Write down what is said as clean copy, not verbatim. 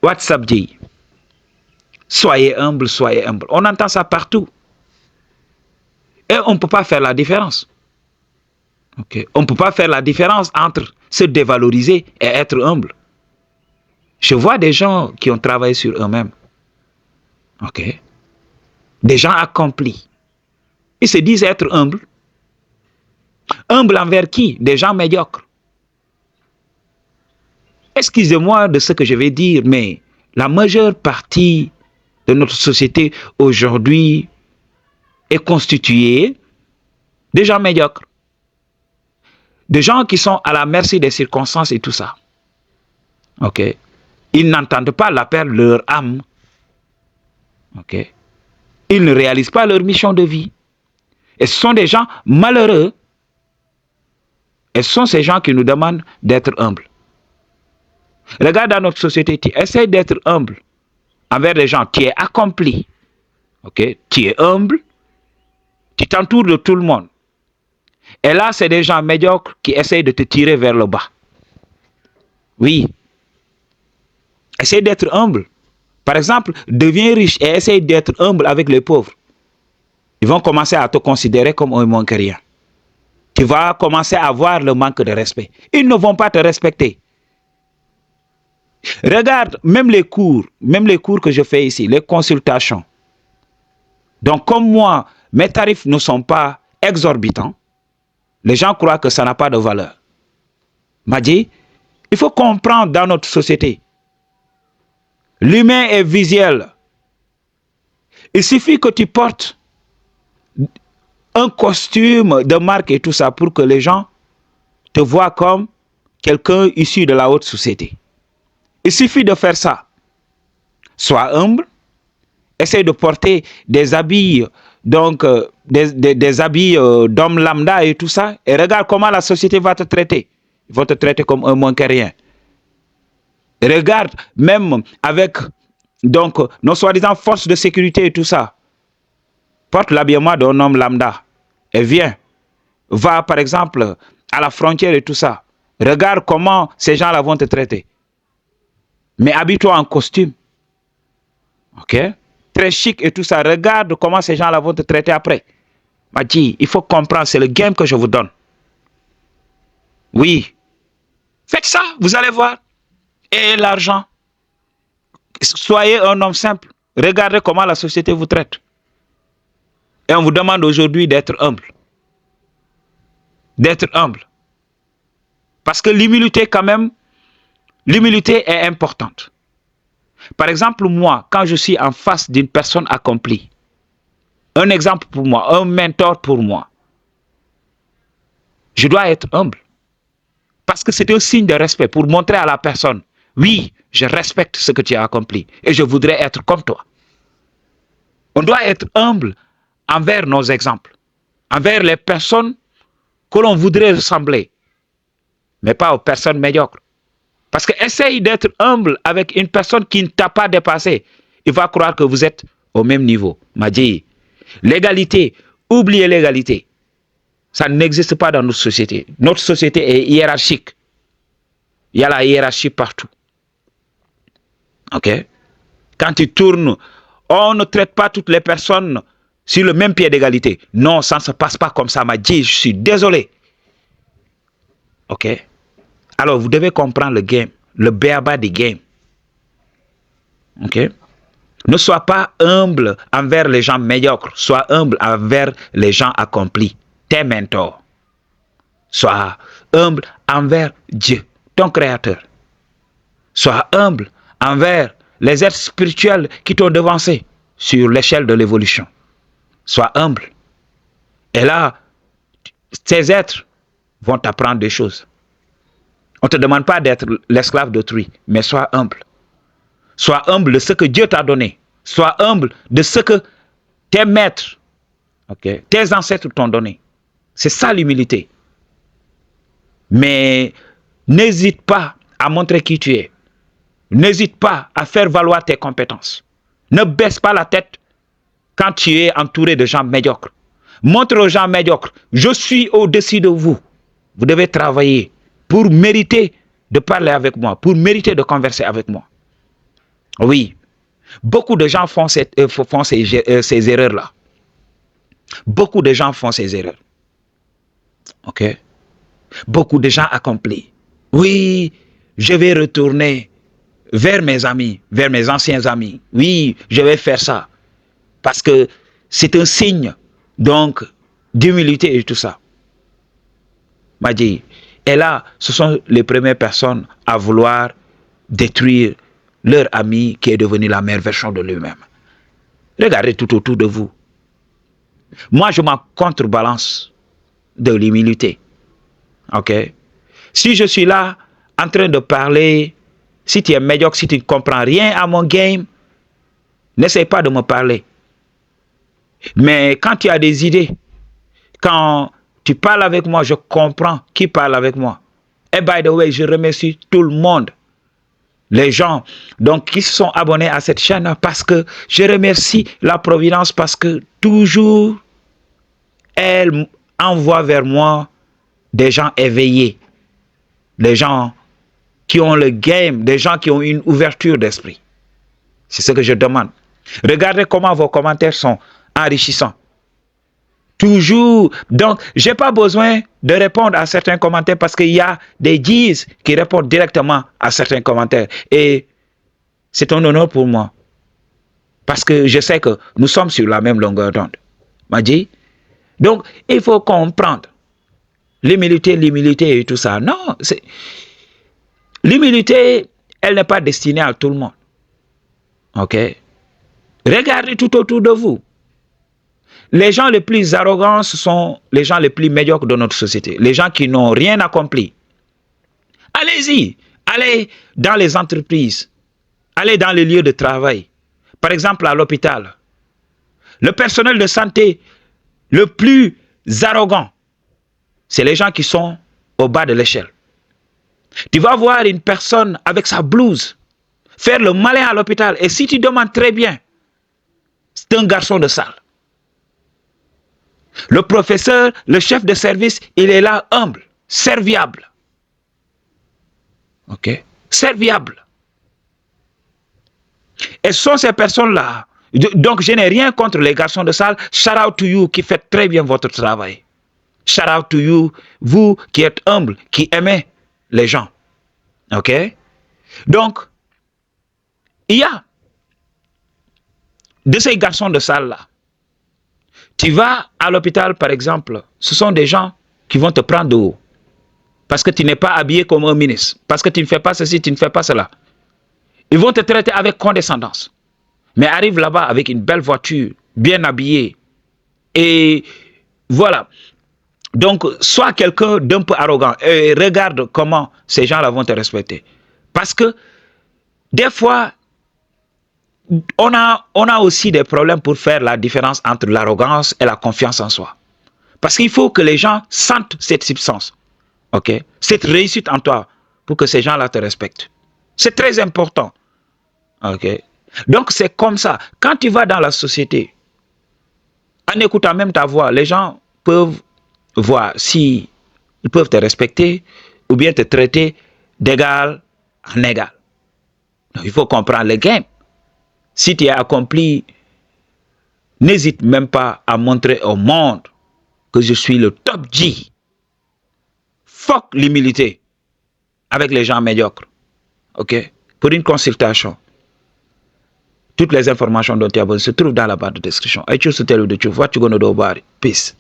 WhatsApp dit, soyez humble, soyez humble. On entend ça partout. Et on ne peut pas faire la différence. Okay. On ne peut pas faire la différence entre se dévaloriser et être humble. Je vois des gens qui ont travaillé sur eux-mêmes. Okay. Des gens accomplis. Ils se disent être humbles. Humble envers qui? Des gens médiocres. Excusez-moi de ce que je vais dire, mais la majeure partie de notre société aujourd'hui est constituée de gens médiocres. De gens qui sont à la merci des circonstances et tout ça. Ok. Ils n'entendent pas l'appel de leur âme. Ok. Ils ne réalisent pas leur mission de vie. Et ce sont des gens malheureux. Et ce sont ces gens qui nous demandent d'être humbles. Regarde dans notre société, tu essaies d'être humble envers les gens. Tu es accompli. Ok. Tu es humble. Tu t'entoures de tout le monde. Et là, c'est des gens médiocres qui essayent de te tirer vers le bas. Oui. Essaye d'être humble. Par exemple, deviens riche et essaye d'être humble avec les pauvres. Ils vont commencer à te considérer comme un manque rien. Tu vas commencer à avoir le manque de respect. Ils ne vont pas te respecter. Regarde, même les cours que je fais ici, les consultations. Donc, comme moi, mes tarifs ne sont pas exorbitants, les gens croient que ça n'a pas de valeur. M'a dit, il faut comprendre dans notre société, l'humain est visuel. Il suffit que tu portes un costume de marque et tout ça pour que les gens te voient comme quelqu'un issu de la haute société. Il suffit de faire ça. Sois humble, essaye de porter des habits, donc des habits d'homme lambda et tout ça, et regarde comment la société va te traiter. Ils vont te traiter comme un moins que rien. Regarde, même avec donc nos soi-disant forces de sécurité et tout ça. Porte l'habillement d'un homme lambda et viens. Va par exemple à la frontière et tout ça. Regarde comment ces gens-là vont te traiter. Mais habille-toi en costume. Ok? Très chic et tout ça. Regarde comment ces gens-là vont te traiter après. M'a dit, il faut comprendre, c'est le game que je vous donne. Oui. Faites ça, vous allez voir. Et l'argent. Soyez un homme simple. Regardez comment la société vous traite. Et on vous demande aujourd'hui d'être humble. D'être humble. Parce que l'humilité quand même, l'humilité est importante. Par exemple, moi, quand je suis en face d'une personne accomplie, un exemple pour moi, un mentor pour moi, je dois être humble. Parce que c'est un signe de respect pour montrer à la personne, oui, je respecte ce que tu as accompli et je voudrais être comme toi. On doit être humble envers nos exemples, envers les personnes que l'on voudrait ressembler, mais pas aux personnes médiocres. Parce que essaye d'être humble avec une personne qui ne t'a pas dépassé. Il va croire que vous êtes au même niveau. M'a dit, l'égalité, oubliez l'égalité. Ça n'existe pas dans notre société. Notre société est hiérarchique. Il y a la hiérarchie partout. Ok? Quand tu tournes, on ne traite pas toutes les personnes sur le même pied d'égalité. Non, ça ne se passe pas comme ça. M'a dit, je suis désolé. Ok? Alors, vous devez comprendre le game, le béaba du game. Ok? Ne sois pas humble envers les gens médiocres. Sois humble envers les gens accomplis, tes mentors. Sois humble envers Dieu, ton créateur. Sois humble envers les êtres spirituels qui t'ont devancé sur l'échelle de l'évolution. Sois humble. Et là, ces êtres vont t'apprendre des choses. On ne te demande pas d'être l'esclave d'autrui, mais sois humble. Sois humble de ce que Dieu t'a donné. Sois humble de ce que tes maîtres, okay, tes ancêtres t'ont donné. C'est ça l'humilité. Mais n'hésite pas à montrer qui tu es. N'hésite pas à faire valoir tes compétences. Ne baisse pas la tête quand tu es entouré de gens médiocres. Montre aux gens médiocres, je suis au-dessus de vous. Vous devez travailler pour mériter de parler avec moi, pour mériter de converser avec moi. Oui. Beaucoup de gens font ces erreurs-là. Beaucoup de gens font ces erreurs. OK? Beaucoup de gens accomplis. Oui, je vais retourner vers mes amis, vers mes anciens amis. Oui, je vais faire ça. Parce que c'est un signe, donc, d'humilité et tout ça. M'a dit, et là, ce sont les premières personnes à vouloir détruire leur ami qui est devenu la meilleure version de lui-même. Regardez tout autour de vous. Moi, je m'en contrebalance de l'humilité. OK? Si je suis là en train de parler, si tu es médiocre, si tu ne comprends rien à mon game, n'essaie pas de me parler. Mais quand tu as des idées, quand tu parles avec moi, je comprends qui parle avec moi. Et by the way, je remercie tout le monde. Les gens donc qui se sont abonnés à cette chaîne parce que je remercie la Providence parce que toujours elle envoie vers moi des gens éveillés, des gens qui ont le game, des gens qui ont une ouverture d'esprit. C'est ce que je demande. Regardez comment vos commentaires sont enrichissants. Toujours. Donc, je n'ai pas besoin de répondre à certains commentaires parce qu'il y a des guises qui répondent directement à certains commentaires. Et c'est un honneur pour moi. Parce que je sais que nous sommes sur la même longueur d'onde. M'a dit. Donc, il faut comprendre. L'humilité et tout ça. Non, l'humilité, elle n'est pas destinée à tout le monde. OK? Regardez tout autour de vous. Les gens les plus arrogants, ce sont les gens les plus médiocres de notre société. Les gens qui n'ont rien accompli. Allez-y. Allez dans les entreprises. Allez dans les lieux de travail. Par exemple, à l'hôpital. Le personnel de santé le plus arrogant, c'est les gens qui sont au bas de l'échelle. Tu vas voir une personne avec sa blouse faire le malin à l'hôpital. Et si tu demandes très bien, c'est un garçon de salle. Le professeur, le chef de service, il est là humble, serviable. OK? Serviable. Et ce sont ces personnes-là. Donc, je n'ai rien contre les garçons de salle. Shout out to you qui faites très bien votre travail. Shout out to you, vous qui êtes humble, qui aimez les gens. OK? Donc, il y a de ces garçons de salle-là. Tu vas à l'hôpital, par exemple, ce sont des gens qui vont te prendre de haut. Parce que tu n'es pas habillé comme un ministre. Parce que tu ne fais pas ceci, tu ne fais pas cela. Ils vont te traiter avec condescendance. Mais arrive là-bas avec une belle voiture, bien habillée. Et voilà. Donc, sois quelqu'un d'un peu arrogant. Et regarde comment ces gens-là vont te respecter. Parce que, des fois, on a aussi des problèmes pour faire la différence entre l'arrogance et la confiance en soi. Parce qu'il faut que les gens sentent cette substance. OK? Cette réussite en toi pour que ces gens-là te respectent. C'est très important. OK? Donc, c'est comme ça. Quand tu vas dans la société, en écoutant même ta voix, les gens peuvent voir si ils peuvent te respecter ou bien te traiter d'égal en égal. Donc, il faut comprendre le game. Si tu as accompli, n'hésite même pas à montrer au monde que je suis le top G. Fuck l'humilité avec les gens médiocres. OK? Pour une consultation, toutes les informations dont tu as besoin se trouvent dans la barre de description. I choose to tell you the truth. What you gonna do about it? Peace.